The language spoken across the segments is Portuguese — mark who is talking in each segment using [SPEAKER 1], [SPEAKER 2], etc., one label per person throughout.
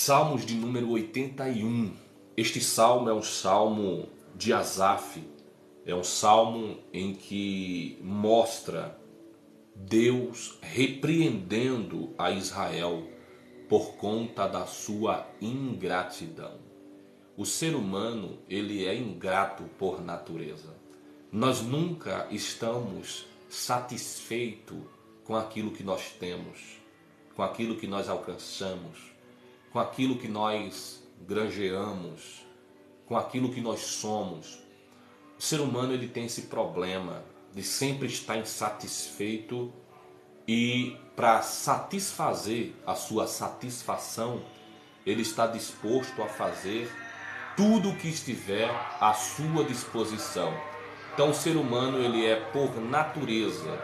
[SPEAKER 1] Salmos de número 81. Este salmo é um salmo de Asaf. É um salmo em que mostra Deus repreendendo a Israel por conta da sua ingratidão. O ser humano, ele é ingrato por natureza. Nós nunca estamos satisfeitos com aquilo que nós temos, com aquilo que nós alcançamos, com aquilo que nós granjeamos, com aquilo que nós somos. O ser humano, ele tem esse problema de sempre estar insatisfeito e para satisfazer a sua satisfação, ele está disposto a fazer tudo o que estiver à sua disposição. Então o ser humano, ele é por natureza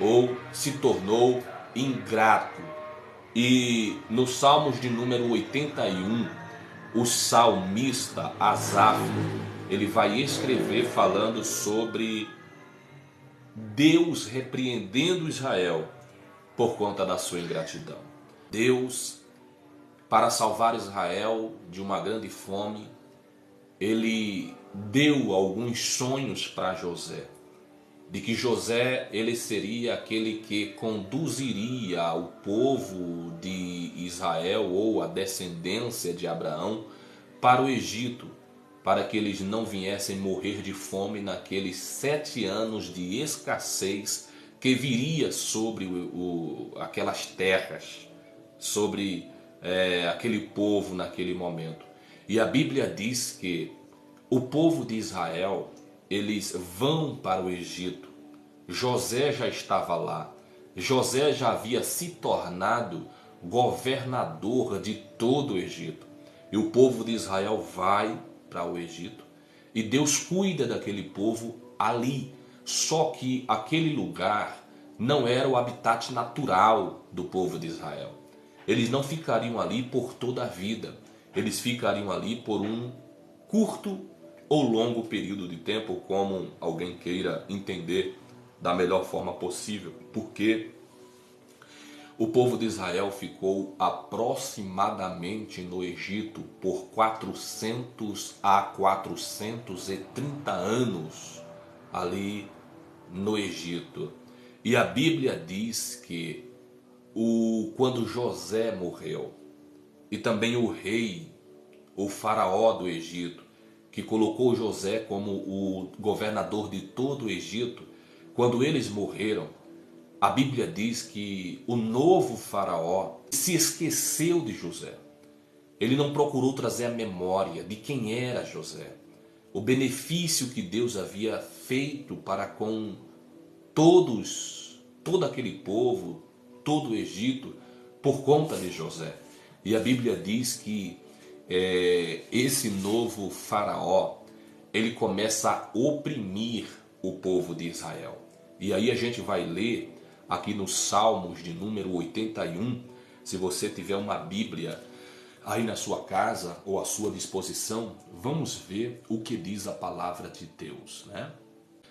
[SPEAKER 1] ou se tornou ingrato. E nos Salmos de número 81, o salmista Asaf, ele vai escrever falando sobre Deus repreendendo Israel por conta da sua ingratidão. Deus, para salvar Israel de uma grande fome, ele deu alguns sonhos para José, de que José, ele seria aquele que conduziria o povo de Israel ou a descendência de Abraão para o Egito, para que eles não viessem morrer de fome naqueles 7 anos de escassez que viria sobre aquelas terras, sobre aquele povo naquele momento. E a Bíblia diz que o povo de Israel, eles vão para o Egito. José já estava lá. José já havia se tornado governador de todo o Egito. E o povo de Israel vai para o Egito. E Deus cuida daquele povo ali. Só que aquele lugar não era o habitat natural do povo de Israel. Eles não ficariam ali por toda a vida. Eles ficariam ali por um curto ou longo período de tempo, como alguém queira entender da melhor forma possível, porque o povo de Israel ficou aproximadamente no Egito por 400 a 430 anos ali no Egito. E a Bíblia diz que quando José morreu, e também o rei, o faraó do Egito, que colocou José como o governador de todo o Egito, quando eles morreram, a Bíblia diz que o novo faraó se esqueceu de José. Ele não procurou trazer a memória de quem era José, o benefício que Deus havia feito para com todo aquele povo, todo o Egito, por conta de José. E a Bíblia diz que esse novo faraó, ele começa a oprimir o povo de Israel. E aí a gente vai ler aqui nos Salmos de número 81, se você tiver uma Bíblia aí na sua casa ou à sua disposição, vamos ver o que diz a palavra de Deus, né?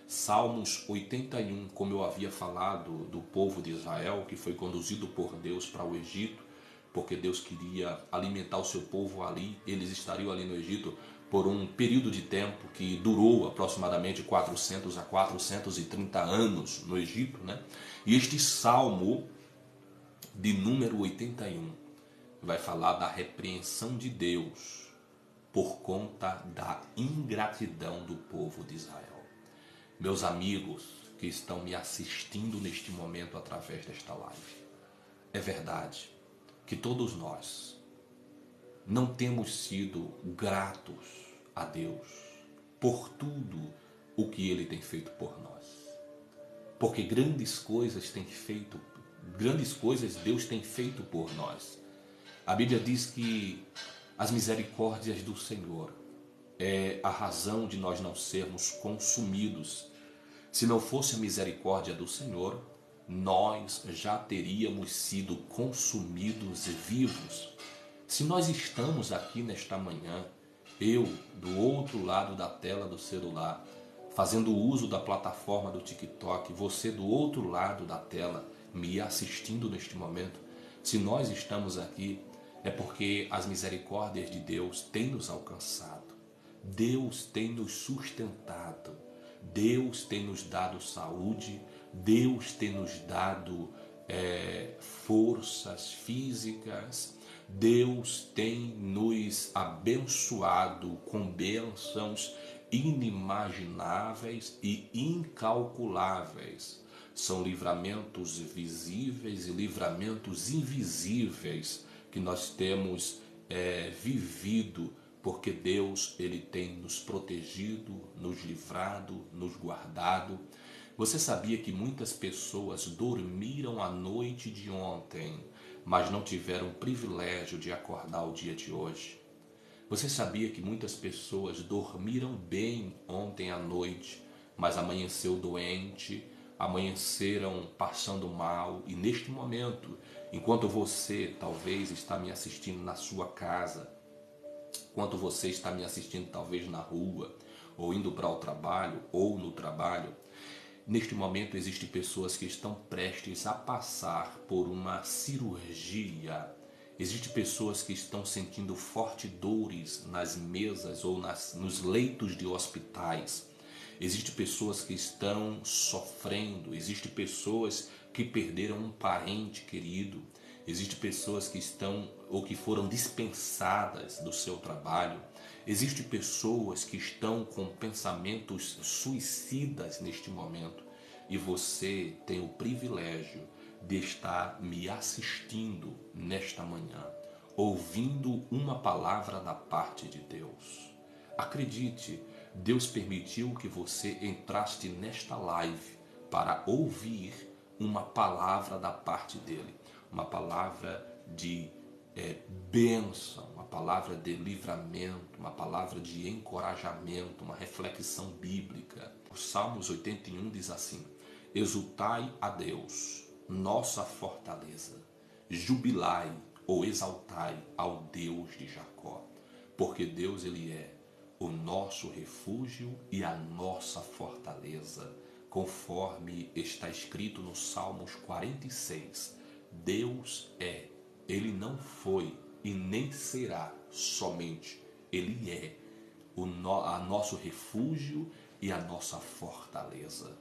[SPEAKER 1] Salmos 81, como eu havia falado do povo de Israel, que foi conduzido por Deus para o Egito, porque Deus queria alimentar o seu povo ali. Eles estariam ali no Egito por um período de tempo que durou aproximadamente 400 a 430 anos no Egito, né? E este Salmo de número 81 vai falar da repreensão de Deus por conta da ingratidão do povo de Israel. Meus amigos que estão me assistindo neste momento através desta live, é verdade que todos nós não temos sido gratos a Deus por tudo o que Ele tem feito por nós. Porque grandes coisas Deus tem feito por nós. A Bíblia diz que as misericórdias do Senhor é a razão de nós não sermos consumidos. Se não fosse a misericórdia do Senhor, nós já teríamos sido consumidos e vivos. Se nós estamos aqui nesta manhã, eu do outro lado da tela do celular, fazendo uso da plataforma do TikTok, você do outro lado da tela me assistindo neste momento, se nós estamos aqui, É porque as misericórdias de Deus têm nos alcançado. Deus tem nos sustentado. Deus tem nos dado saúde. Deus tem nos dado forças físicas. Deus tem nos abençoado com bênçãos inimagináveis e incalculáveis. São livramentos visíveis e livramentos invisíveis que nós temos vivido, porque Deus ele tem nos protegido, nos livrado, nos guardado. Você sabia que muitas pessoas dormiram a noite de ontem, mas não tiveram o privilégio de acordar o dia de hoje? Você sabia que muitas pessoas dormiram bem ontem à noite, mas amanheceu doente, amanheceram passando mal, e neste momento, enquanto você talvez está me assistindo na sua casa, enquanto você está me assistindo talvez na rua, ou indo para o trabalho, ou no trabalho, neste momento existem pessoas que estão prestes a passar por uma cirurgia. Existem pessoas que estão sentindo fortes dores nas mesas ou nos leitos de hospitais. Existem pessoas que estão sofrendo. Existem pessoas que perderam um parente querido. Existem pessoas que estão ou que foram dispensadas do seu trabalho. Existem pessoas que estão com pensamentos suicidas neste momento. E você tem o privilégio de estar me assistindo nesta manhã, ouvindo uma palavra da parte de Deus. Acredite, Deus permitiu que você entraste nesta live para ouvir uma palavra da parte dele, uma palavra de bênção, uma palavra de livramento, uma palavra de encorajamento, uma reflexão bíblica. O Salmos 81 diz assim: exultai a Deus, nossa fortaleza, jubilai ou exaltai ao Deus de Jacó, porque Deus ele é o nosso refúgio e a nossa fortaleza, conforme está escrito no Salmos 46. Deus é, ele não foi e nem será somente, ele é a nosso refúgio e a nossa fortaleza.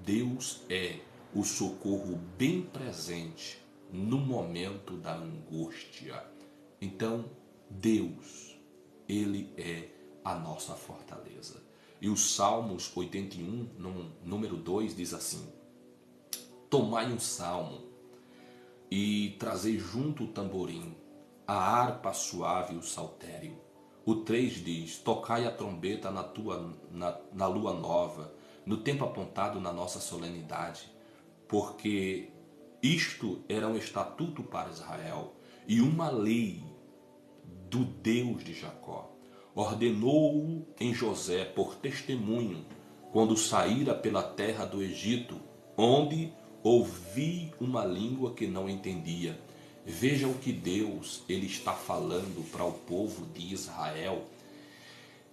[SPEAKER 1] Deus é o socorro bem presente no momento da angústia. Então, Deus, ele é a nossa fortaleza. E o Salmos 81, no número 2, diz assim: tomai um salmo e trazei junto o tamborim, a harpa suave e o saltério. O 3 diz: tocai a trombeta na lua nova, no tempo apontado na nossa solenidade, porque isto era um estatuto para Israel e uma lei do Deus de Jacó. Ordenou-o em José por testemunho, quando saíra pela terra do Egito, onde ouvi uma língua que não entendia. Veja o que Deus ele está falando para o povo de Israel.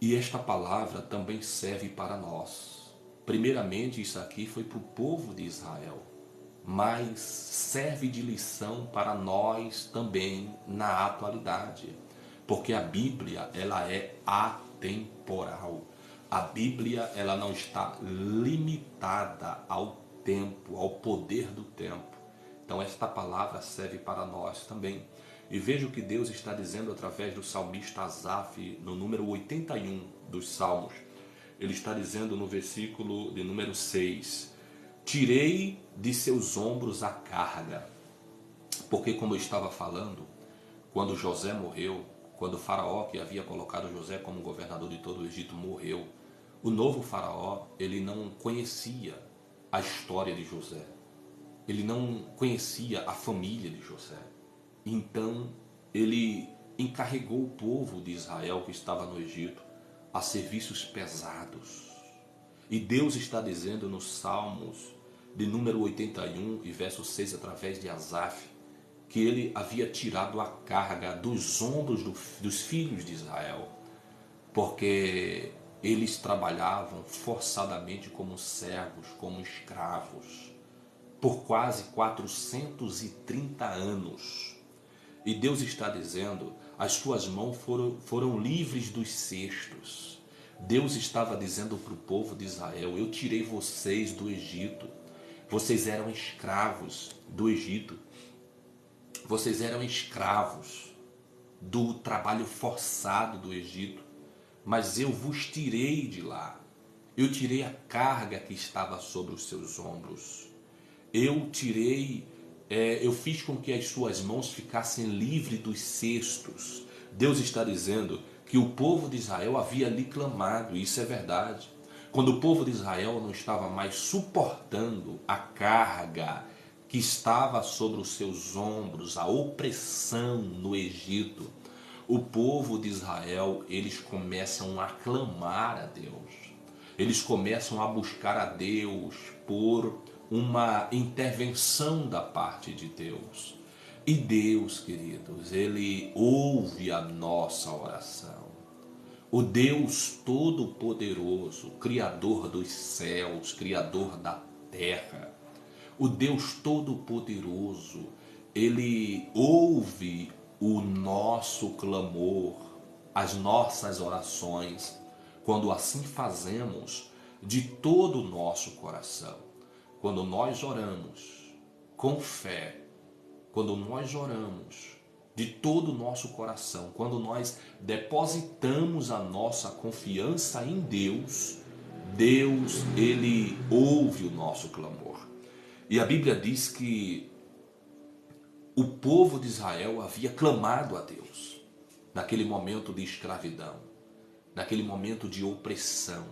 [SPEAKER 1] E esta palavra também serve para nós. Primeiramente, isso aqui foi para o povo de Israel, mas serve de lição para nós também na atualidade, porque a Bíblia ela é atemporal. A Bíblia ela não está limitada ao tempo, ao poder do tempo. Então esta palavra serve para nós também. E veja o que Deus está dizendo através do salmista Asaf, no número 81 dos Salmos. Ele está dizendo no versículo de número 6: tirei de seus ombros a carga. Porque, como eu estava falando, quando José morreu, quando o faraó que havia colocado José como governador de todo o Egito morreu, o novo faraó ele não conhecia a história de José. Ele não conhecia a família de José. Então, ele encarregou o povo de Israel que estava no Egito a serviços pesados. E Deus está dizendo nos Salmos, de número 81 e verso 6, através de Asaf, que ele havia tirado a carga dos ombros dos filhos de Israel, porque eles trabalhavam forçadamente como servos, como escravos, por quase 430 anos. E Deus está dizendo, as suas mãos foram livres dos cestos. Deus estava dizendo para o povo de Israel, eu tirei vocês do Egito. Vocês eram escravos do Egito. Vocês eram escravos do trabalho forçado do Egito. Mas eu vos tirei de lá. Eu tirei a carga que estava sobre os seus ombros. Eu fiz com que as suas mãos ficassem livres dos cestos. Deus está dizendo que o povo de Israel havia lhe clamado, e isso é verdade. Quando o povo de Israel não estava mais suportando a carga que estava sobre os seus ombros, a opressão no Egito, o povo de Israel, eles começam a clamar a Deus. Eles começam a buscar a Deus por uma intervenção da parte de Deus. E Deus, queridos, Ele ouve a nossa oração. O Deus Todo-Poderoso, Criador dos céus, Criador da terra, o Deus Todo-Poderoso, Ele ouve o nosso clamor, as nossas orações, quando assim fazemos de todo o nosso coração. Quando nós oramos com fé, quando nós oramos de todo o nosso coração, quando nós depositamos a nossa confiança em Deus, Deus, Ele ouve o nosso clamor. E a Bíblia diz que o povo de Israel havia clamado a Deus naquele momento de escravidão, naquele momento de opressão.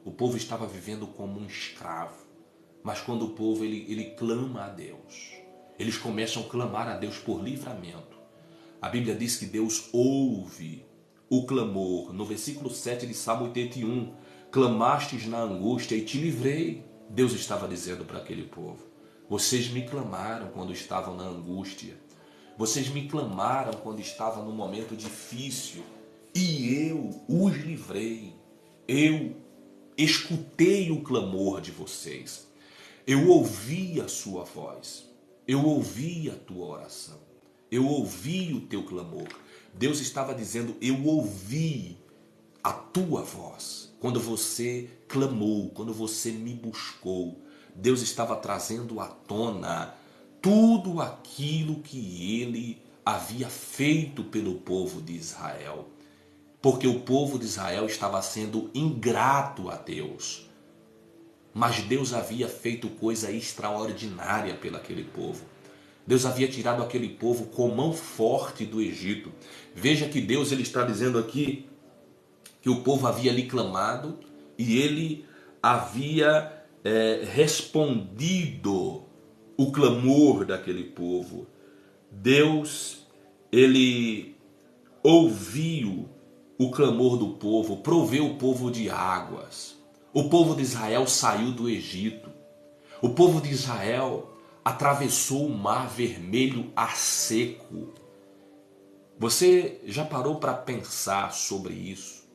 [SPEAKER 1] O povo estava vivendo como um escravo. Mas quando o povo ele clama a Deus, eles começam a clamar a Deus por livramento. A Bíblia diz que Deus ouve o clamor. No versículo 7 de Salmo 81, clamastes na angústia e te livrei. Deus estava dizendo para aquele povo, vocês me clamaram quando estavam na angústia. Vocês me clamaram quando estavam num momento difícil. E eu os livrei. Eu escutei o clamor de vocês. Eu ouvi a sua voz, eu ouvi a tua oração, eu ouvi o teu clamor. Deus estava dizendo, eu ouvi a tua voz. Quando você clamou, quando você me buscou, Deus estava trazendo à tona tudo aquilo que Ele havia feito pelo povo de Israel. Porque o povo de Israel estava sendo ingrato a Deus. Mas Deus havia feito coisa extraordinária pelo aquele povo. Deus havia tirado aquele povo com mão forte do Egito. Veja que Deus ele está dizendo aqui que o povo havia lhe clamado e ele havia respondido o clamor daquele povo. Deus, ele ouviu o clamor do povo, proveu o povo de águas. O povo de Israel saiu do Egito. O povo de Israel atravessou o mar vermelho a seco. Você já parou para pensar sobre isso?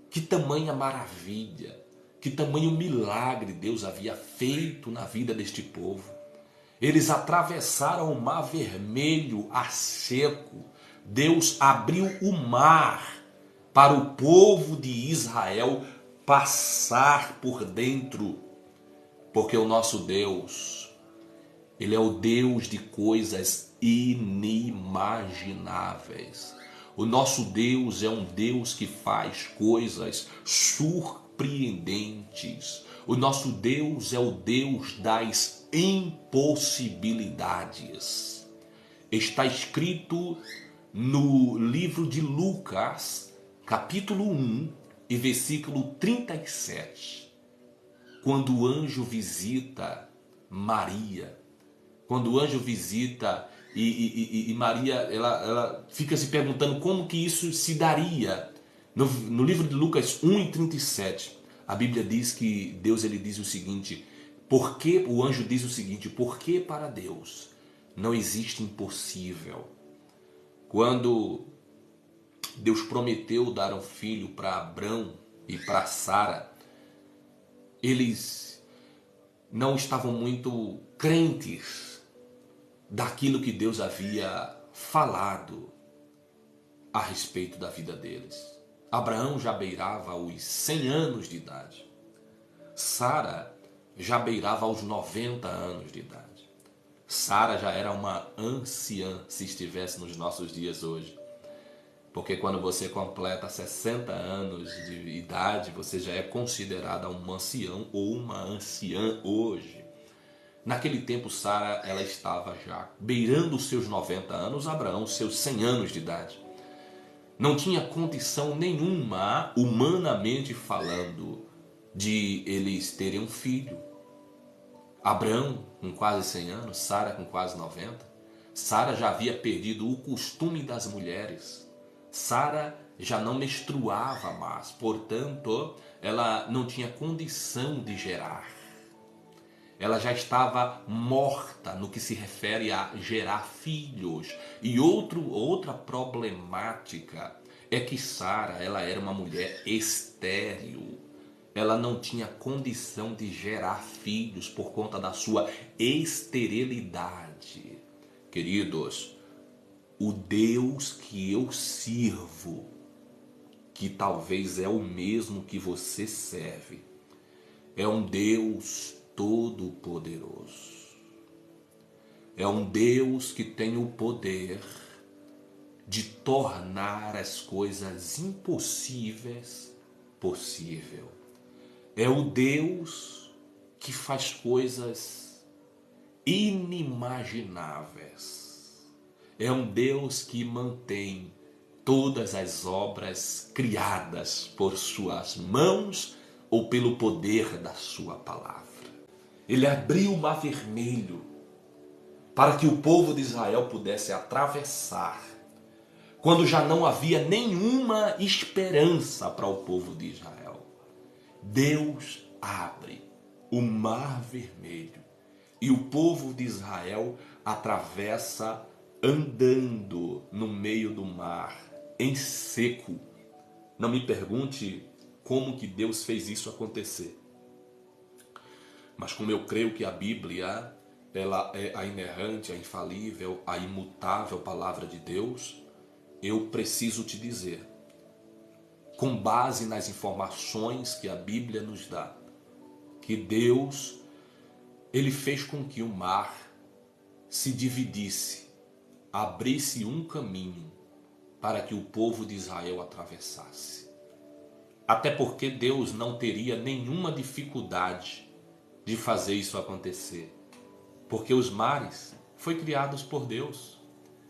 [SPEAKER 1] Que tamanha maravilha, que tamanho milagre Deus havia feito na vida deste povo. Eles atravessaram o mar vermelho a seco. Deus abriu o mar para o povo de Israel passar por dentro, porque o nosso Deus, Ele é o Deus de coisas inimagináveis. O nosso Deus é um Deus que faz coisas surpreendentes. O nosso Deus é o Deus das impossibilidades. Está escrito no livro de Lucas, capítulo 1, e versículo 37, quando o anjo visita Maria, quando o anjo visita e Maria, ela fica se perguntando como que isso se daria. No livro de Lucas 1 e 37, a Bíblia diz que Deus ele diz o seguinte, porque o anjo diz o seguinte, porque para Deus não existe impossível. Quando Deus prometeu dar um filho para Abrão e para Sara, eles não estavam muito crentes daquilo que Deus havia falado a respeito da vida deles. Abraão já beirava os 100 anos de idade. Sara já beirava aos 90 anos de idade. Sara já era uma anciã, se estivesse nos nossos dias hoje. Porque quando você completa 60 anos de idade, você já é considerada um ancião ou uma anciã hoje. Naquele tempo, Sara, ela estava já beirando os seus 90 anos, Abraão, seus 100 anos de idade. Não tinha condição nenhuma, humanamente falando, de eles terem um filho. Abraão, com quase 100 anos, Sara com quase 90. Sara já havia perdido o costume das mulheres. Sara já não menstruava mais, portanto, ela não tinha condição de gerar. Ela já estava morta no que se refere a gerar filhos. E outra problemática é que Sara, ela era uma mulher estéril. Ela não tinha condição de gerar filhos por conta da sua esterilidade. Queridos, o Deus que eu sirvo, que talvez é o mesmo que você serve, é um Deus todo-poderoso. É um Deus que tem o poder de tornar as coisas impossíveis possível. É o Deus que faz coisas inimagináveis. É um Deus que mantém todas as obras criadas por suas mãos ou pelo poder da sua palavra. Ele abriu o Mar Vermelho para que o povo de Israel pudesse atravessar, quando já não havia nenhuma esperança para o povo de Israel. Deus abre o Mar Vermelho e o povo de Israel atravessa andando no meio do mar, em seco. Não me pergunte como que Deus fez isso acontecer. Mas como eu creio que a Bíblia, ela é a inerrante, a infalível, a imutável palavra de Deus, eu preciso te dizer, com base nas informações que a Bíblia nos dá, que Deus, ele fez com que o mar se dividisse, abrisse um caminho para que o povo de Israel atravessasse. Até porque Deus não teria nenhuma dificuldade de fazer isso acontecer. Porque os mares foram criados por Deus.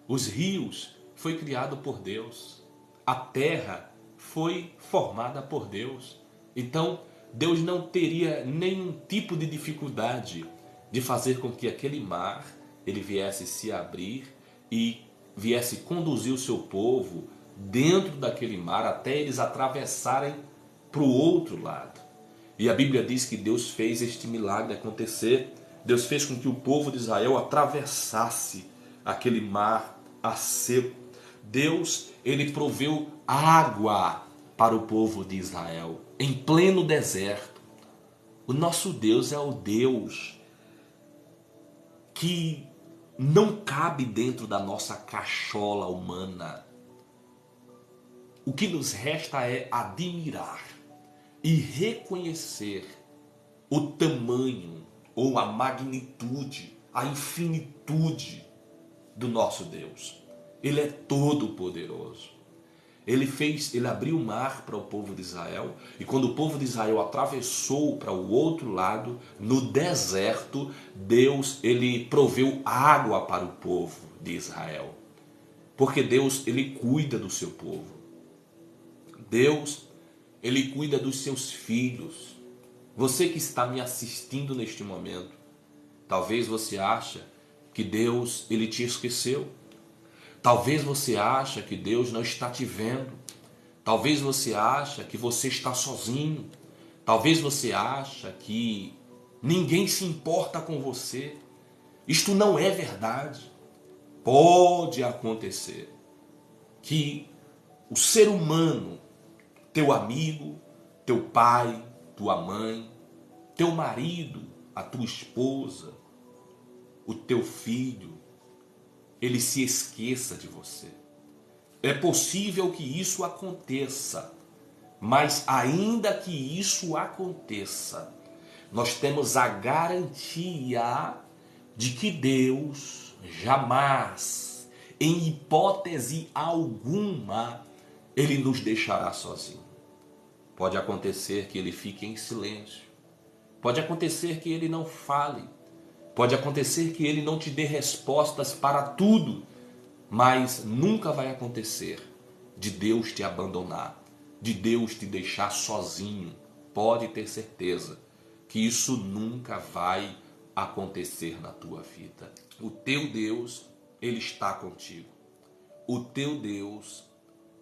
[SPEAKER 1] Os rios foi criado por Deus. A terra foi formada por Deus. Então, Deus não teria nenhum tipo de dificuldade de fazer com que aquele mar ele viesse se abrir e viesse conduzir o seu povo dentro daquele mar até eles atravessarem para o outro lado. E a Bíblia diz que Deus fez este milagre acontecer. Deus fez com que o povo de Israel atravessasse aquele mar a seco. Deus, ele proveu água para o povo de Israel em pleno deserto. O nosso Deus é o Deus que não cabe dentro da nossa cachola humana. O que nos resta é admirar e reconhecer o tamanho ou a magnitude, a infinitude do nosso Deus. Ele é todo poderoso. Ele abriu o mar para o povo de Israel, e quando o povo de Israel atravessou para o outro lado, no deserto, Deus, ele proveu água para o povo de Israel. Porque Deus, ele cuida do seu povo. Deus, ele cuida dos seus filhos. Você que está me assistindo neste momento, talvez você ache que Deus, ele te esqueceu. Talvez você ache que Deus não está te vendo. Talvez você ache que você está sozinho. Talvez você ache que ninguém se importa com você. Isto não é verdade. Pode acontecer que o ser humano, teu amigo, teu pai, tua mãe, teu marido, a tua esposa, o teu filho, ele se esqueça de você. É possível que isso aconteça, mas ainda que isso aconteça, nós temos a garantia de que Deus jamais, em hipótese alguma, ele nos deixará sozinho. Pode acontecer que ele fique em silêncio. Pode acontecer que ele não fale. Pode acontecer que ele não te dê respostas para tudo. Mas nunca vai acontecer de Deus te abandonar, de Deus te deixar sozinho. Pode ter certeza que isso nunca vai acontecer na tua vida. O teu Deus, ele está contigo. O teu Deus,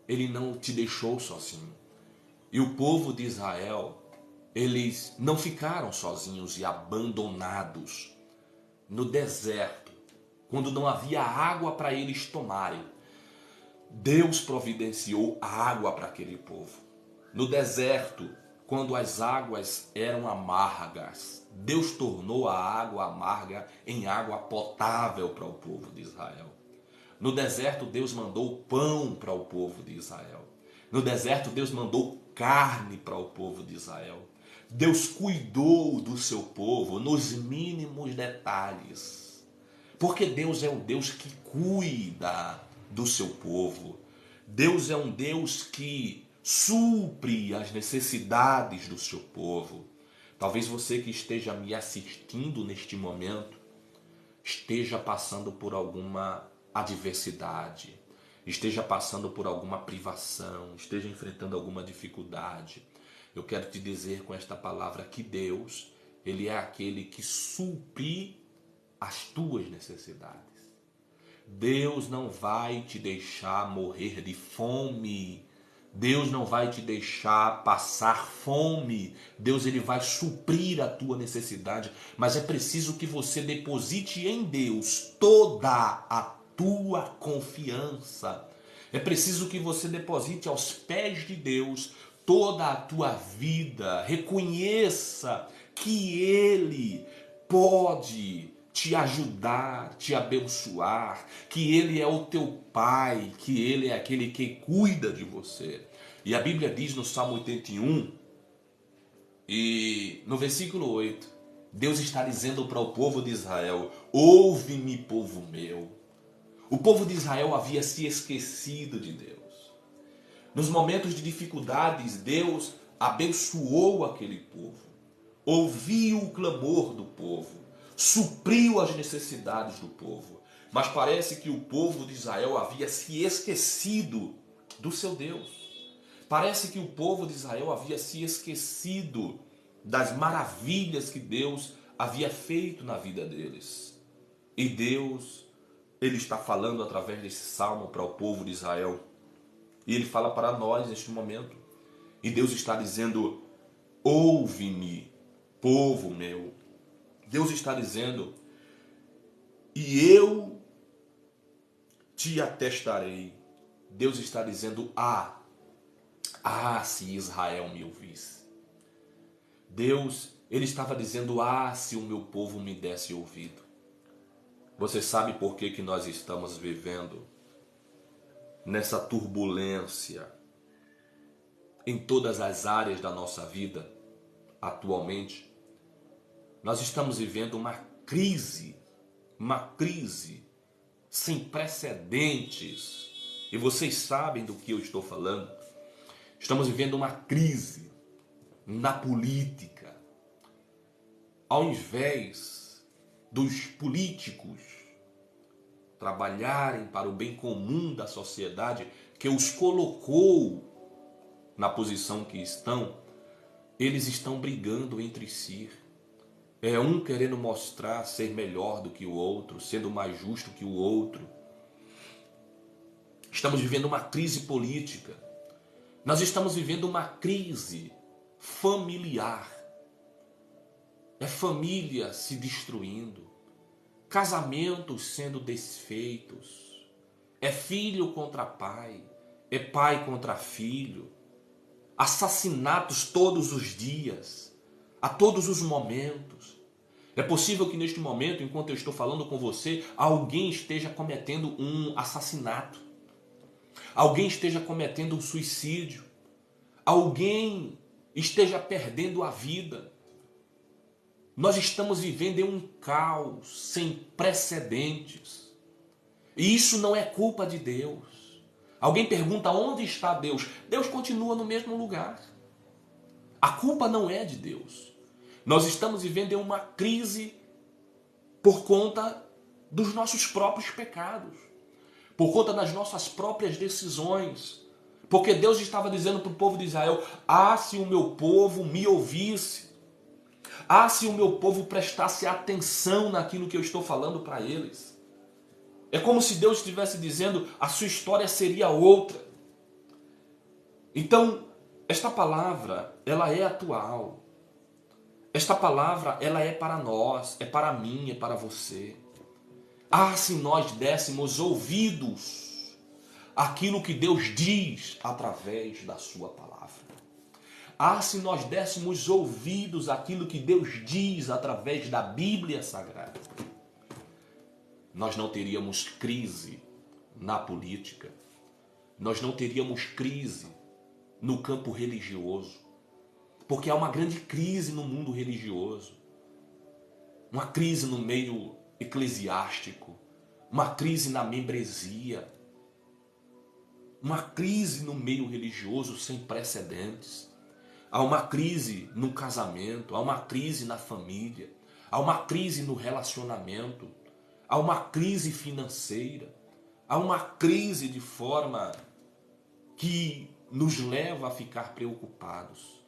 [SPEAKER 1] ele não te deixou sozinho. E o povo de Israel, eles não ficaram sozinhos e abandonados no deserto, quando não havia água para eles tomarem. Deus providenciou a água para aquele povo. No deserto, quando as águas eram amargas, Deus tornou a água amarga em água potável para o povo de Israel. No deserto, Deus mandou pão para o povo de Israel. No deserto, Deus mandou carne para o povo de Israel. Deus cuidou do seu povo nos mínimos detalhes. Porque Deus é um Deus que cuida do seu povo. Deus é um Deus que supre as necessidades do seu povo. Talvez você que esteja me assistindo neste momento esteja passando por alguma adversidade, esteja passando por alguma privação, esteja enfrentando alguma dificuldade. Eu quero te dizer com esta palavra que Deus, ele é aquele que supre as tuas necessidades. Deus não vai te deixar morrer de fome. Deus não vai te deixar passar fome. Deus, ele vai suprir a tua necessidade, mas é preciso que você deposite em Deus toda a tua confiança. É preciso que você deposite aos pés de Deus toda a tua vida. Reconheça que ele pode te ajudar, te abençoar, que ele é o teu pai, que ele é aquele que cuida de você. E a Bíblia diz no Salmo 81, e no versículo 8, Deus está dizendo para o povo de Israel: ouve-me, povo meu. O povo de Israel havia se esquecido de Deus. Nos momentos de dificuldades, Deus abençoou aquele povo, ouviu o clamor do povo, supriu as necessidades do povo. Mas parece que o povo de Israel havia se esquecido do seu Deus. Parece que o povo de Israel havia se esquecido das maravilhas que Deus havia feito na vida deles. E Deus, ele está falando através desse salmo para o povo de Israel. E ele fala para nós neste momento. E Deus está dizendo: ouve-me, povo meu. Deus está dizendo: e eu te atestarei. Deus está dizendo: se Israel me ouvisse. Deus, ele estava dizendo: se o meu povo me desse ouvido. Você sabe por que nós estamos vivendo nessa turbulência em todas as áreas da nossa vida atualmente? Nós estamos vivendo uma crise sem precedentes. E vocês sabem do que eu estou falando. Estamos vivendo uma crise na política. Ao invés dos políticos trabalharem para o bem comum da sociedade, que os colocou na posição que estão, eles estão brigando entre si. É um querendo mostrar ser melhor do que o outro, sendo mais justo que o outro. Estamos vivendo uma crise política. Nós estamos vivendo uma crise familiar. É família se destruindo, casamentos sendo desfeitos, é filho contra pai, é pai contra filho, assassinatos todos os dias, a todos os momentos. É possível que neste momento, enquanto eu estou falando com você, alguém esteja cometendo um assassinato. Alguém esteja cometendo um suicídio. Alguém esteja perdendo a vida. Nós estamos vivendo em um caos sem precedentes. E isso não é culpa de Deus. Alguém pergunta onde está Deus? Deus continua no mesmo lugar. A culpa não é de Deus. Nós estamos vivendo em uma crise por conta dos nossos próprios pecados, por conta das nossas próprias decisões. Porque Deus estava dizendo para o povo de Israel: ah, se o meu povo me ouvisse, ah, se o meu povo prestasse atenção naquilo que eu estou falando para eles. É como se Deus estivesse dizendo: a sua história seria outra. Então, esta palavra, ela é atual. Esta palavra, ela é para nós, é para mim, é para você. Ah, se nós dessemos ouvidos àquilo que Deus diz através da sua palavra. Ah, se nós dessemos ouvidos àquilo que Deus diz através da Bíblia Sagrada. Nós não teríamos crise na política. Nós não teríamos crise no campo religioso. Porque há uma grande crise no mundo religioso. Uma crise no meio eclesiástico. Uma crise na membresia. Uma crise no meio religioso sem precedentes. Há uma crise no casamento. Há uma crise na família. Há uma crise no relacionamento. Há uma crise financeira. Há uma crise de forma que nos leva a ficar preocupados.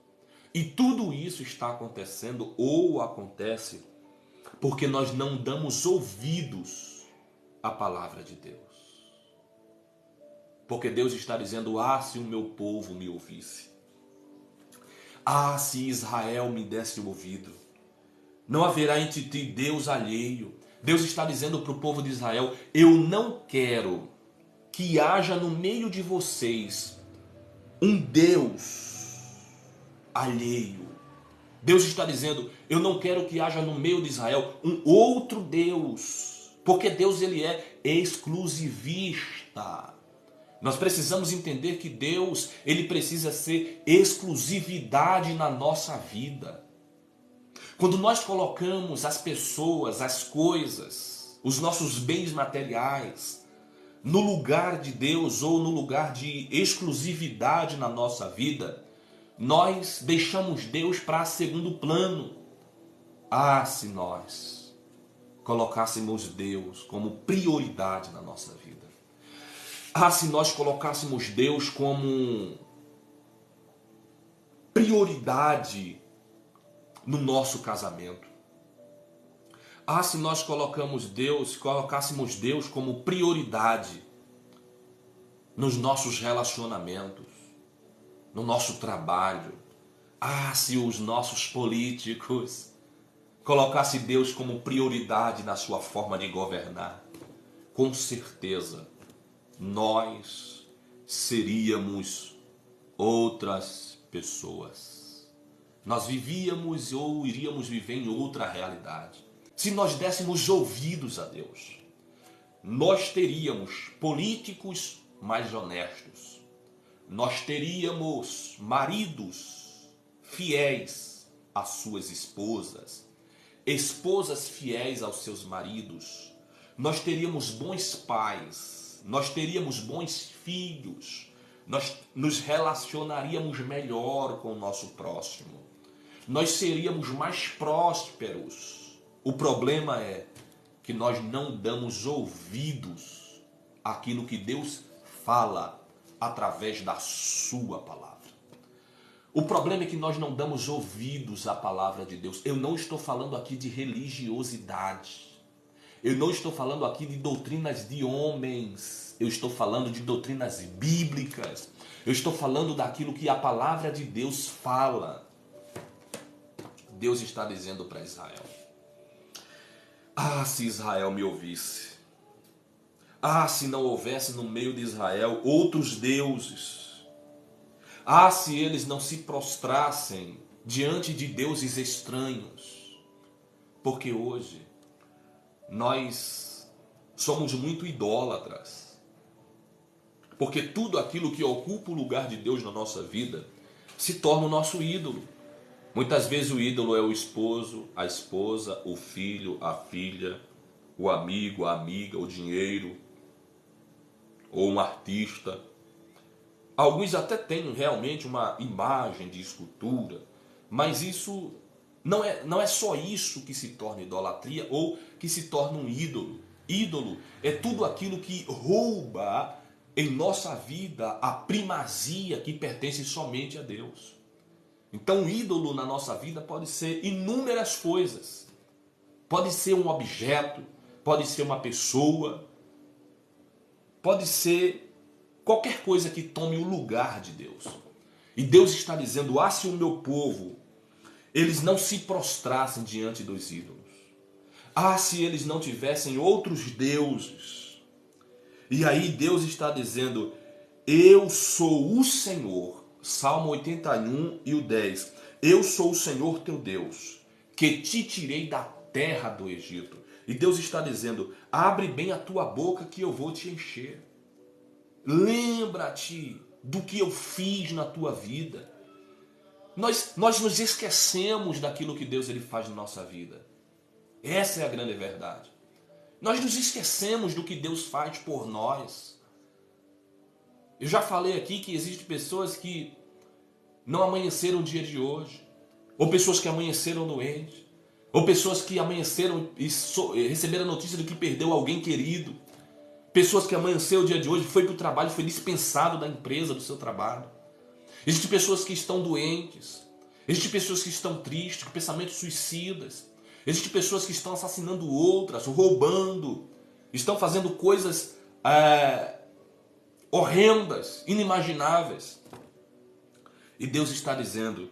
[SPEAKER 1] E tudo isso está acontecendo ou acontece porque nós não damos ouvidos à palavra de Deus. Porque Deus está dizendo: ah, se o meu povo me ouvisse. Ah, se Israel me desse ouvido. Não haverá entre ti Deus alheio. Deus está dizendo para o povo de Israel: eu não quero que haja no meio de vocês um Deus alheio. Deus está dizendo: eu não quero que haja no meio de Israel um outro Deus, porque Deus, ele é exclusivista. Nós precisamos entender que Deus, ele precisa ser exclusividade na nossa vida. Quando nós colocamos as pessoas, as coisas, os nossos bens materiais no lugar de Deus ou no lugar de exclusividade na nossa vida, nós deixamos Deus para segundo plano. Ah, se nós colocássemos Deus como prioridade na nossa vida. Ah, se nós colocássemos Deus como prioridade no nosso casamento. Ah, se nós colocássemos Deus como prioridade nos nossos relacionamentos, no nosso trabalho. Ah, se os nossos políticos colocassem Deus como prioridade na sua forma de governar, com certeza nós seríamos outras pessoas. Nós vivíamos ou iríamos viver em outra realidade. Se nós dessemos ouvidos a Deus, nós teríamos políticos mais honestos. Nós teríamos maridos fiéis às suas esposas, esposas fiéis aos seus maridos. Nós teríamos bons pais, nós teríamos bons filhos, nós nos relacionaríamos melhor com o nosso próximo. Nós seríamos mais prósperos. O problema é que nós não damos ouvidos àquilo que Deus fala através da sua palavra. O problema é que nós não damos ouvidos à palavra de Deus. Eu não estou falando aqui de religiosidade. Eu não estou falando aqui de doutrinas de homens. Eu estou falando de doutrinas bíblicas. Eu estou falando daquilo que a palavra de Deus fala. Deus está dizendo para Israel: ah, se Israel me ouvisse. Ah, se não houvesse no meio de Israel outros deuses. Ah, se eles não se prostrassem diante de deuses estranhos. Porque hoje nós somos muito idólatras. Porque tudo aquilo que ocupa o lugar de Deus na nossa vida se torna o nosso ídolo. Muitas vezes o ídolo é o esposo, a esposa, o filho, a filha, o amigo, a amiga, o dinheiro, ou um artista. Alguns até têm realmente uma imagem de escultura, mas isso não é só isso que se torna idolatria ou que se torna um ídolo. Ídolo é tudo aquilo que rouba em nossa vida a primazia que pertence somente a Deus. Então, o ídolo na nossa vida pode ser inúmeras coisas. Pode ser um objeto, pode ser uma pessoa, pode ser qualquer coisa que tome o lugar de Deus. E Deus está dizendo: ah, se o meu povo, eles não se prostrassem diante dos ídolos. Ah, se eles não tivessem outros deuses. E aí Deus está dizendo: eu sou o Senhor. Salmo 81 e o 10. Eu sou o Senhor teu Deus, que te tirei da terra do Egito. E Deus está dizendo: abre bem a tua boca que eu vou te encher. Lembra-te do que eu fiz na tua vida. Nós nos esquecemos daquilo que Deus ele faz na nossa vida. Essa é a grande verdade. Nós nos esquecemos do que Deus faz por nós. Eu já falei aqui que existem pessoas que não amanheceram o dia de hoje, ou pessoas que amanheceram doentes, ou pessoas que amanheceram e receberam a notícia de que perdeu alguém querido, pessoas que amanheceram o dia de hoje, foi para o trabalho, foi dispensado da empresa, do seu trabalho. Existem pessoas que estão doentes, existem pessoas que estão tristes, com pensamentos suicidas, existem pessoas que estão assassinando outras, roubando, estão fazendo coisas horrendas, inimagináveis. E Deus está dizendo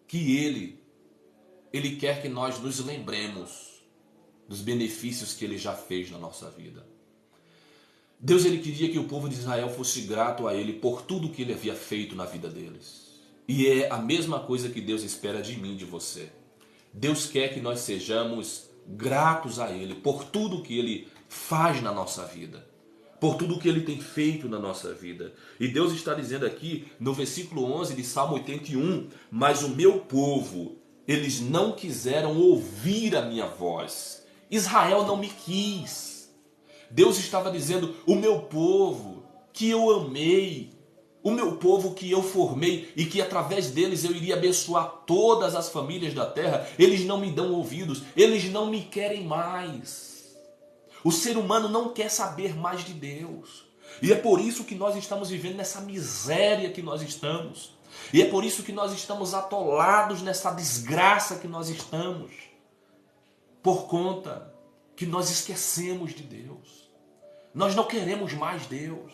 [SPEAKER 1] que Ele quer que nós nos lembremos dos benefícios que Ele já fez na nossa vida. Deus ele queria que o povo de Israel fosse grato a Ele por tudo que Ele havia feito na vida deles. E é a mesma coisa que Deus espera de mim e de você. Deus quer que nós sejamos gratos a Ele por tudo que Ele faz na nossa vida, por tudo que Ele tem feito na nossa vida. E Deus está dizendo aqui no versículo 11 de Salmo 81, mas o meu povo, eles não quiseram ouvir a minha voz. Israel não me quis. Deus estava dizendo: o meu povo que eu amei, o meu povo que eu formei e que através deles eu iria abençoar todas as famílias da terra, eles não me dão ouvidos, eles não me querem mais. O ser humano não quer saber mais de Deus. E é por isso que nós estamos vivendo nessa miséria que nós estamos. E é por isso que nós estamos atolados nessa desgraça que nós estamos. Por conta que nós esquecemos de Deus. Nós não queremos mais Deus.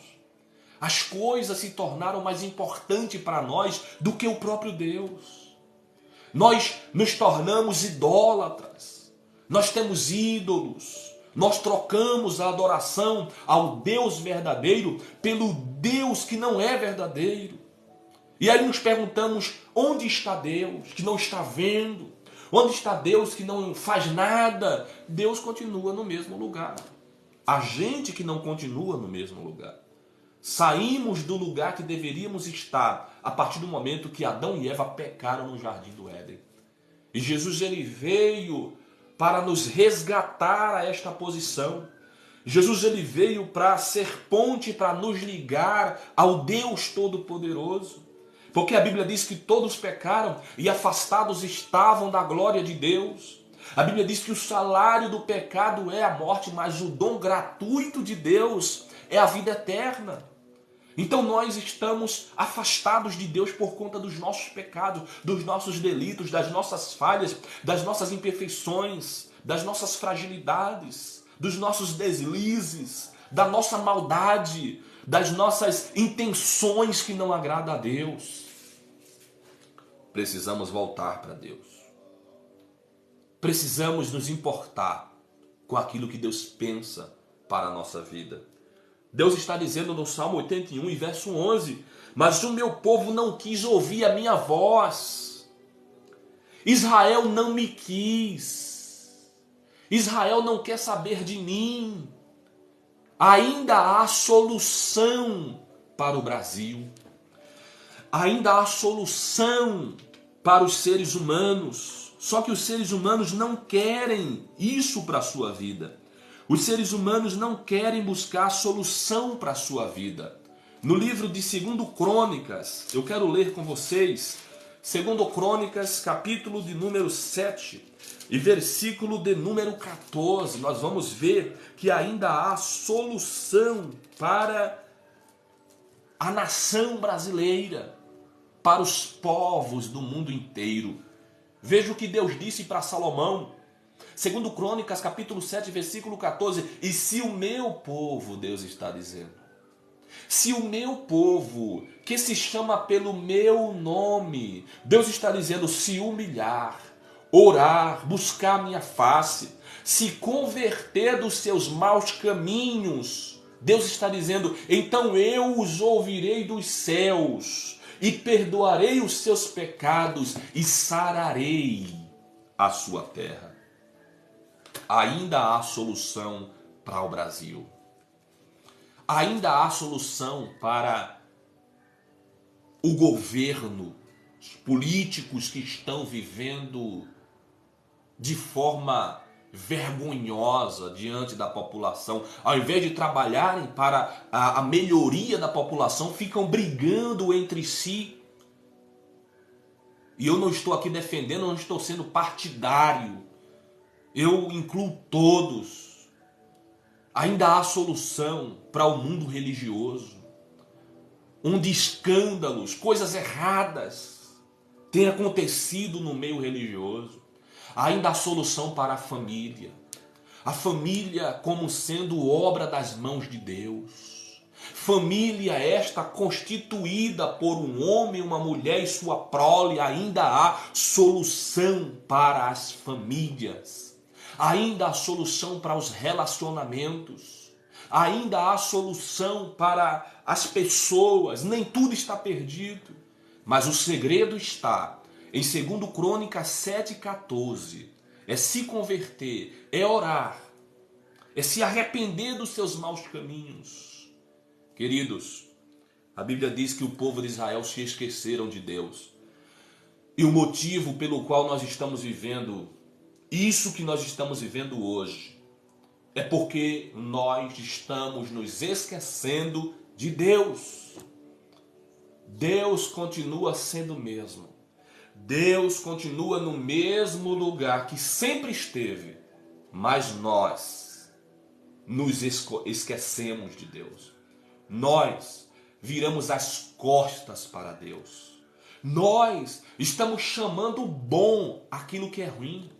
[SPEAKER 1] As coisas se tornaram mais importantes para nós do que o próprio Deus. Nós nos tornamos idólatras. Nós temos ídolos. Nós trocamos a adoração ao Deus verdadeiro pelo Deus que não é verdadeiro. E aí nos perguntamos: onde está Deus que não está vendo? Onde está Deus que não faz nada? Deus continua no mesmo lugar. A gente que não continua no mesmo lugar. Saímos do lugar que deveríamos estar a partir do momento que Adão e Eva pecaram no jardim do Éden. E Jesus ele veio para nos resgatar a esta posição. Jesus ele veio para ser ponte, para nos ligar ao Deus Todo-Poderoso. Porque a Bíblia diz que todos pecaram e afastados estavam da glória de Deus. A Bíblia diz que o salário do pecado é a morte, mas o dom gratuito de Deus é a vida eterna. Então nós estamos afastados de Deus por conta dos nossos pecados, dos nossos delitos, das nossas falhas, das nossas imperfeições, das nossas fragilidades, dos nossos deslizes, da nossa maldade, das nossas intenções que não agradam a Deus. Precisamos voltar para Deus. Precisamos nos importar com aquilo que Deus pensa para a nossa vida. Deus está dizendo no Salmo 81 e verso 11: mas o meu povo não quis ouvir a minha voz. Israel não me quis. Israel não quer saber de mim. Ainda há solução para o Brasil. Ainda há solução para os seres humanos. Só que os seres humanos não querem isso para a sua vida. Os seres humanos não querem buscar solução para a sua vida. No livro de 2 Crônicas, eu quero ler com vocês 2 Crônicas, capítulo de número 7 e versículo de número 14. Nós vamos ver que ainda há solução para a nação brasileira, para os povos do mundo inteiro. Veja o que Deus disse para Salomão. 2 Crônicas, capítulo 7, versículo 14. E se o meu povo, Deus está dizendo, se o meu povo, que se chama pelo meu nome, Deus está dizendo, se humilhar, orar, buscar a minha face, se converter dos seus maus caminhos, Deus está dizendo, então eu os ouvirei dos céus e perdoarei os seus pecados e sararei a sua terra. Ainda há solução para o Brasil. Ainda há solução para o governo, os políticos que estão vivendo de forma vergonhosa diante da população. Ao invés de trabalharem para a melhoria da população, ficam brigando entre si. E eu não estou aqui defendendo, não estou sendo partidário. Eu incluo todos. Ainda há solução para o mundo religioso, onde escândalos, coisas erradas têm acontecido no meio religioso. Ainda há solução para a família como sendo obra das mãos de Deus. Família esta constituída por um homem, uma mulher e sua prole. Ainda há solução para as famílias. Ainda há solução para os relacionamentos. Ainda há solução para as pessoas. Nem tudo está perdido. Mas o segredo está em 2 Crônicas 7,14. É se converter, é orar, é se arrepender dos seus maus caminhos. Queridos, a Bíblia diz que o povo de Israel se esqueceram de Deus. E o motivo pelo qual nós estamos vivendo isso que nós estamos vivendo hoje é porque nós estamos nos esquecendo de Deus. Deus continua sendo o mesmo. Deus continua no mesmo lugar que sempre esteve, mas nós nos esquecemos de Deus. Nós viramos as costas para Deus. Nós estamos chamando bom aquilo que é ruim.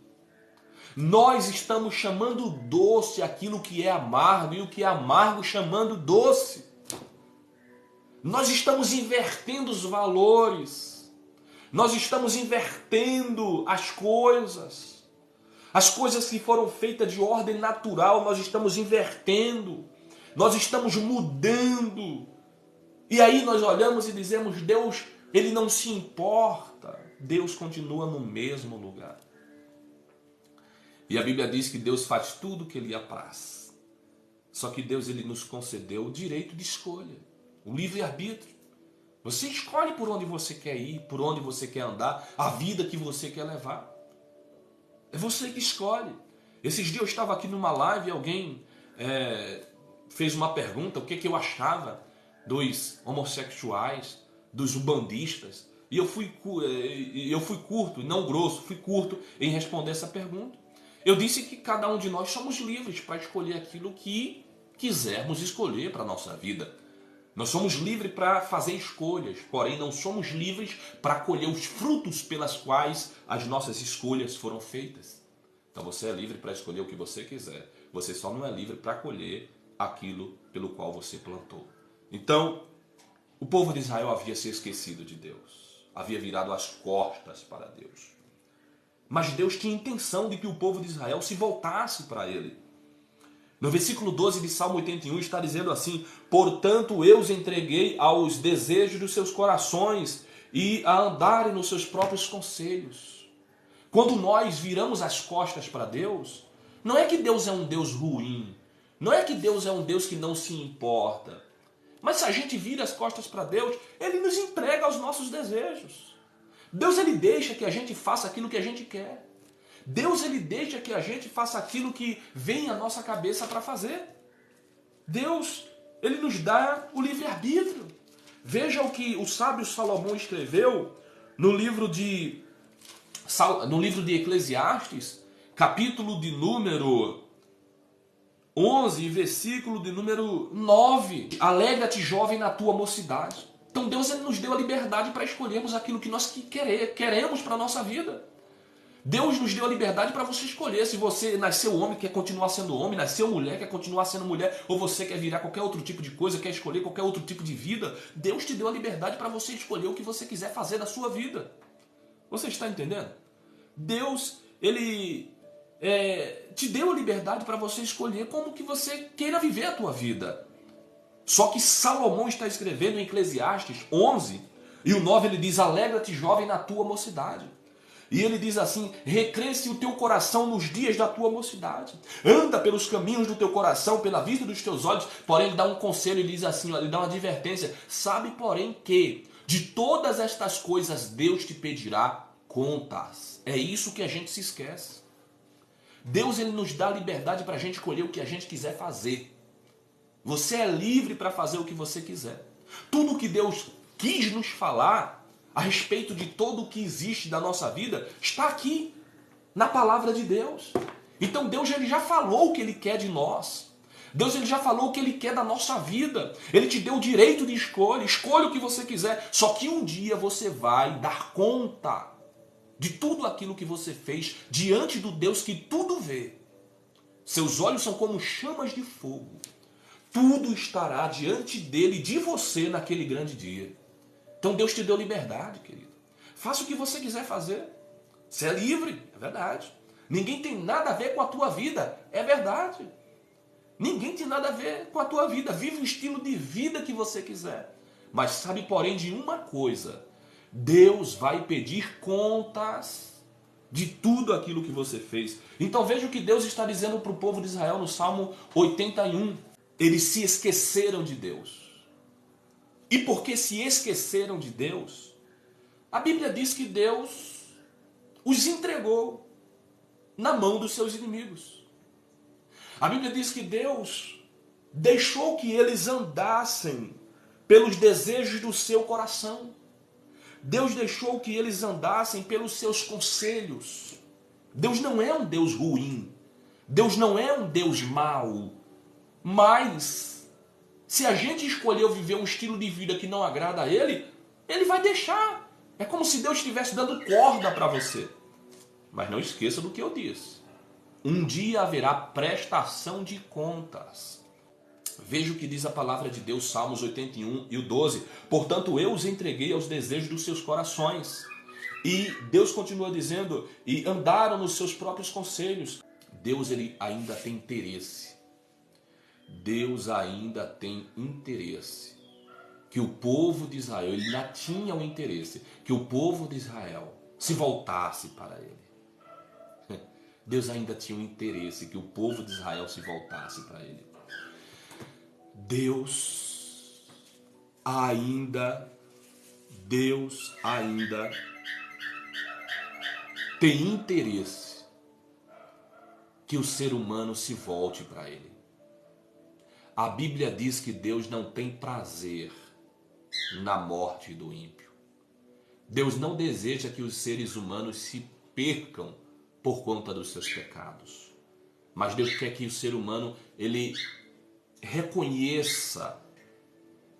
[SPEAKER 1] Nós estamos chamando doce aquilo que é amargo e o que é amargo chamando doce. Nós estamos invertendo os valores. Nós estamos invertendo as coisas. As coisas que foram feitas de ordem natural, nós estamos invertendo. Nós estamos mudando. E aí nós olhamos e dizemos, Deus, Ele não se importa. Deus continua no mesmo lugar. E a Bíblia diz que Deus faz tudo o que Ele apraz. Só que Deus Ele nos concedeu o direito de escolha, o livre-arbítrio. Você escolhe por onde você quer ir, por onde você quer andar, a vida que você quer levar. É você que escolhe. Esses dias eu estava aqui numa live e alguém fez uma pergunta, o que eu achava dos homossexuais, dos umbandistas. E eu fui curto, não grosso, fui curto em responder essa pergunta. Eu disse que cada um de nós somos livres para escolher aquilo que quisermos escolher para a nossa vida. Nós somos livres para fazer escolhas, porém não somos livres para colher os frutos pelas quais as nossas escolhas foram feitas. Então você é livre para escolher o que você quiser. Você só não é livre para colher aquilo pelo qual você plantou. Então, o povo de Israel havia se esquecido de Deus. Havia virado as costas para Deus. Mas Deus tinha intenção de que o povo de Israel se voltasse para Ele. No versículo 12 de Salmo 81 está dizendo assim: portanto eu os entreguei aos desejos dos seus corações e a andarem nos seus próprios conselhos. Quando nós viramos as costas para Deus, Não é que Deus é um Deus ruim. Não é que Deus é um Deus que não se importa. Mas se a gente vira as costas para Deus, Ele nos entrega aos nossos desejos. Deus, Ele deixa que a gente faça aquilo que a gente quer. Deus, Ele deixa que a gente faça aquilo que vem à nossa cabeça para fazer. Deus, Ele nos dá o livre-arbítrio. Veja o que o sábio Salomão escreveu no livro de Eclesiastes, capítulo de número 11, versículo de número 9. Alegra-te, jovem, na tua mocidade. Então Deus, Ele nos deu a liberdade para escolhermos aquilo que nós queremos para a nossa vida. Deus nos deu a liberdade para você escolher. Se você nasceu homem, quer continuar sendo homem, nasceu mulher, quer continuar sendo mulher, ou você quer virar qualquer outro tipo de coisa, quer escolher qualquer outro tipo de vida, Deus te deu a liberdade para você escolher o que você quiser fazer da sua vida. Você está entendendo? Deus, Ele te deu a liberdade para você escolher como que você queira viver a tua vida. Só que Salomão está escrevendo em Eclesiastes 11, e o 9 ele diz, alegra-te, jovem, na tua mocidade. E ele diz assim, recresce o teu coração nos dias da tua mocidade. Anda pelos caminhos do teu coração, pela vista dos teus olhos. Porém, ele dá um conselho, ele diz assim, ele dá uma advertência. Sabe, porém, que de todas estas coisas Deus te pedirá contas. É isso que a gente se esquece. Deus, Ele nos dá liberdade para a gente escolher o que a gente quiser fazer. Você é livre para fazer o que você quiser. Tudo que Deus quis nos falar a respeito de todo o que existe da nossa vida está aqui, na palavra de Deus. Então Deus, Ele já falou o que Ele quer de nós. Deus, Ele já falou o que Ele quer da nossa vida. Ele te deu o direito de escolha. Escolha o que você quiser. Só que um dia você vai dar conta de tudo aquilo que você fez diante do Deus que tudo vê. Seus olhos são como chamas de fogo. Tudo estará diante dele, de você, naquele grande dia. Então Deus te deu liberdade, querido. Faça o que você quiser fazer. Você é livre, é verdade. Ninguém tem nada a ver com a tua vida, é verdade. Ninguém tem nada a ver com a tua vida. Vive o estilo de vida que você quiser. Mas sabe, porém, de uma coisa. Deus vai pedir contas de tudo aquilo que você fez. Então veja o que Deus está dizendo para o povo de Israel no Salmo 81. Eles se esqueceram de Deus. E porque se esqueceram de Deus, a Bíblia diz que Deus os entregou na mão dos seus inimigos. A Bíblia diz que Deus deixou que eles andassem pelos desejos do seu coração. Deus deixou que eles andassem pelos seus conselhos. Deus não é um Deus ruim. Deus não é um Deus mau. Mas, se a gente escolheu viver um estilo de vida que não agrada a Ele, Ele vai deixar. É como se Deus estivesse dando corda para você. Mas não esqueça do que eu disse. Um dia haverá prestação de contas. Veja o que diz a palavra de Deus, Salmos 81 e o 12. Portanto, eu os entreguei aos desejos dos seus corações. E Deus continua dizendo, e andaram nos seus próprios conselhos. Deus, Ele ainda tem interesse. Deus ainda tem interesse. Que o povo de Israel, Ele ainda tinha o interesse. Que o povo de Israel se voltasse para Ele. Deus ainda tinha o interesse que o povo de Israel se voltasse para Ele. Deus ainda tem interesse que o ser humano se volte para Ele. A Bíblia diz que Deus não tem prazer na morte do ímpio. Deus não deseja que os seres humanos se percam por conta dos seus pecados. Mas Deus quer que o ser humano, ele reconheça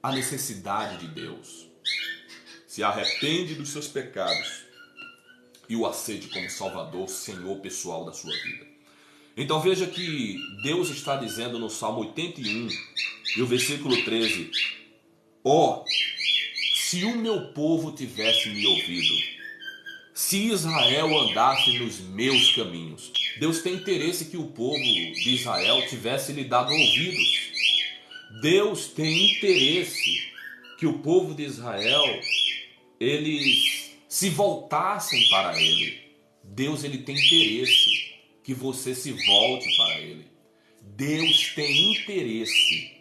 [SPEAKER 1] a necessidade de Deus, se arrepende dos seus pecados e o aceite como Salvador, Senhor pessoal da sua vida. Então veja que Deus está dizendo no Salmo 81 e o versículo 13: ó, se o meu povo tivesse me ouvido, se Israel andasse nos meus caminhos. Deus tem interesse que o povo de Israel tivesse lhe dado ouvidos. Deus tem interesse que o povo de Israel, eles se voltassem para Ele. Deus, Ele tem interesse. que você se volte para Ele. Deus tem interesse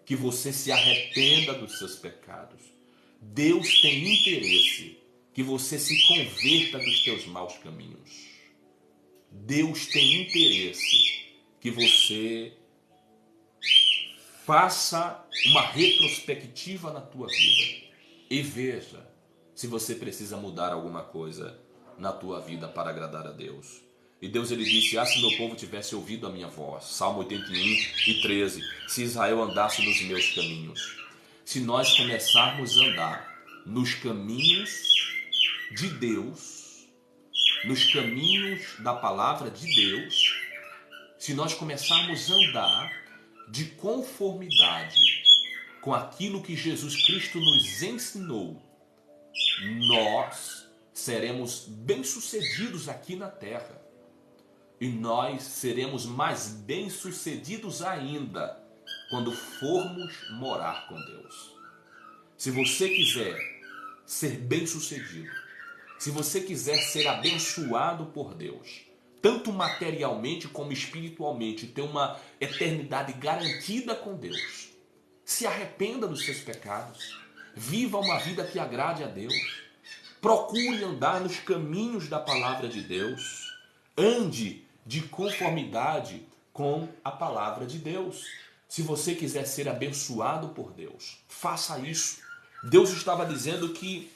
[SPEAKER 1] que você se arrependa dos seus pecados. Deus tem interesse que você se converta dos teus maus caminhos. Deus tem interesse que você faça uma retrospectiva na tua vida e veja se você precisa mudar alguma coisa na tua vida para agradar a Deus. E Deus ele disse: se meu povo tivesse ouvido a minha voz, Salmo 81:13, se Israel andasse nos meus caminhos. Se nós começarmos a andar nos caminhos de Deus, nos caminhos da palavra de Deus, se nós começarmos a andar de conformidade com aquilo que Jesus Cristo nos ensinou, nós seremos bem-sucedidos aqui na terra. E nós seremos mais bem-sucedidos ainda quando formos morar com Deus. Se você quiser ser bem-sucedido, se você quiser ser abençoado por Deus, tanto materialmente como espiritualmente, ter uma eternidade garantida com Deus, se arrependa dos seus pecados, viva uma vida que agrade a Deus, procure andar nos caminhos da palavra de Deus, ande de conformidade com a palavra de Deus. Se você quiser ser abençoado por Deus, faça isso. Deus estava dizendo que,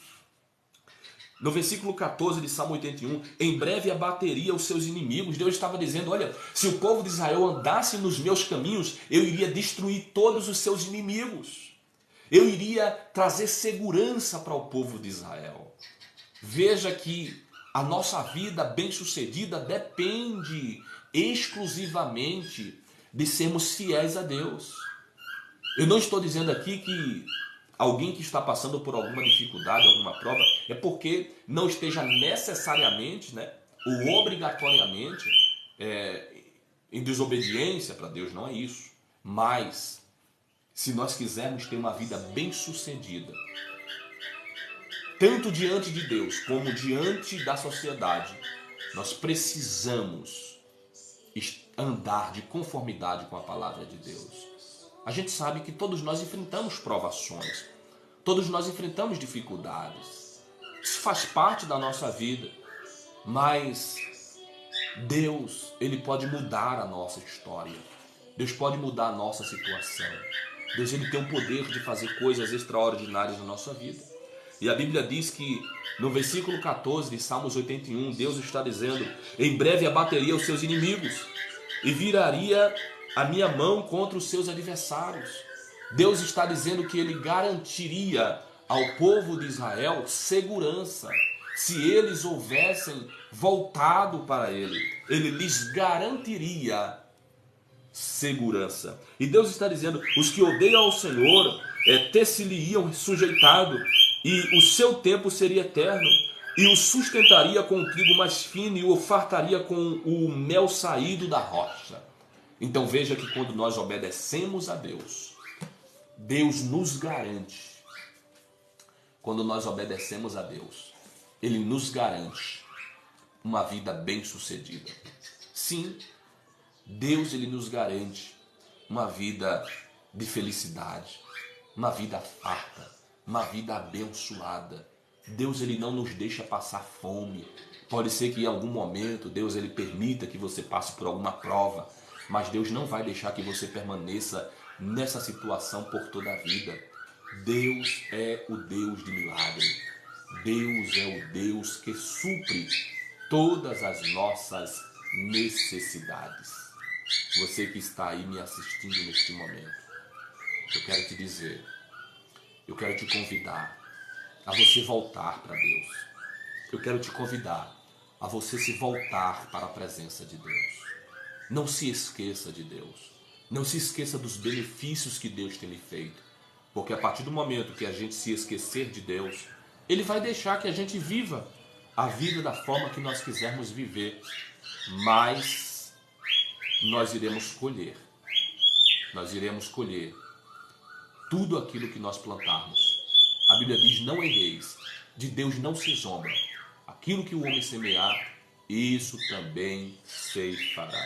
[SPEAKER 1] no versículo 14 de Salmo 81, em breve abateria os seus inimigos. Deus estava dizendo: olha, se o povo de Israel andasse nos meus caminhos, eu iria destruir todos os seus inimigos. Eu iria trazer segurança para o povo de Israel. Veja que a nossa vida bem-sucedida depende exclusivamente de sermos fiéis a Deus. Eu não estou dizendo aqui que alguém que está passando por alguma dificuldade, alguma prova, é porque não esteja necessariamente, ou obrigatoriamente, em desobediência para Deus, não é isso. Mas, se nós quisermos ter uma vida bem-sucedida, tanto diante de Deus como diante da sociedade, nós precisamos andar de conformidade com a palavra de Deus. A gente sabe que todos nós enfrentamos provações, todos nós enfrentamos dificuldades. Isso faz parte da nossa vida, mas Deus, ele pode mudar a nossa história. Deus pode mudar a nossa situação. Deus, ele tem o poder de fazer coisas extraordinárias na nossa vida. E a Bíblia diz que no versículo 14 de Salmos 81, Deus está dizendo: em breve abateria os seus inimigos e viraria a minha mão contra os seus adversários. Deus está dizendo que ele garantiria ao povo de Israel segurança. Se eles houvessem voltado para ele, ele lhes garantiria segurança. E Deus está dizendo: os que odeiam ao Senhor ter-se-lhe-iam sujeitado, e o seu tempo seria eterno, e o sustentaria com o trigo mais fino, e o fartaria com o mel saído da rocha. Então veja que quando nós obedecemos a Deus, Deus nos garante. Quando nós obedecemos a Deus, ele nos garante uma vida bem-sucedida. Sim, Deus, ele nos garante uma vida de felicidade, uma vida farta, uma vida abençoada. Deus, ele não nos deixa passar fome. Pode ser que em algum momento Deus, ele permita que você passe por alguma prova, mas Deus não vai deixar que você permaneça nessa situação por toda a vida. Deus é o Deus de milagre. Deus é o Deus que supre todas as nossas necessidades. Você que está aí me assistindo neste momento, eu quero te dizer, eu quero te convidar a você voltar para Deus. Eu quero te convidar a você se voltar para a presença de Deus. Não se esqueça de Deus. Não se esqueça dos benefícios que Deus tem lhe feito. Porque a partir do momento que a gente se esquecer de Deus, ele vai deixar que a gente viva a vida da forma que nós quisermos viver. Mas nós iremos colher. Nós iremos colher tudo aquilo que nós plantarmos. A Bíblia diz: não erreis, de Deus não se zombra. Aquilo que o homem semear, isso também ceifará.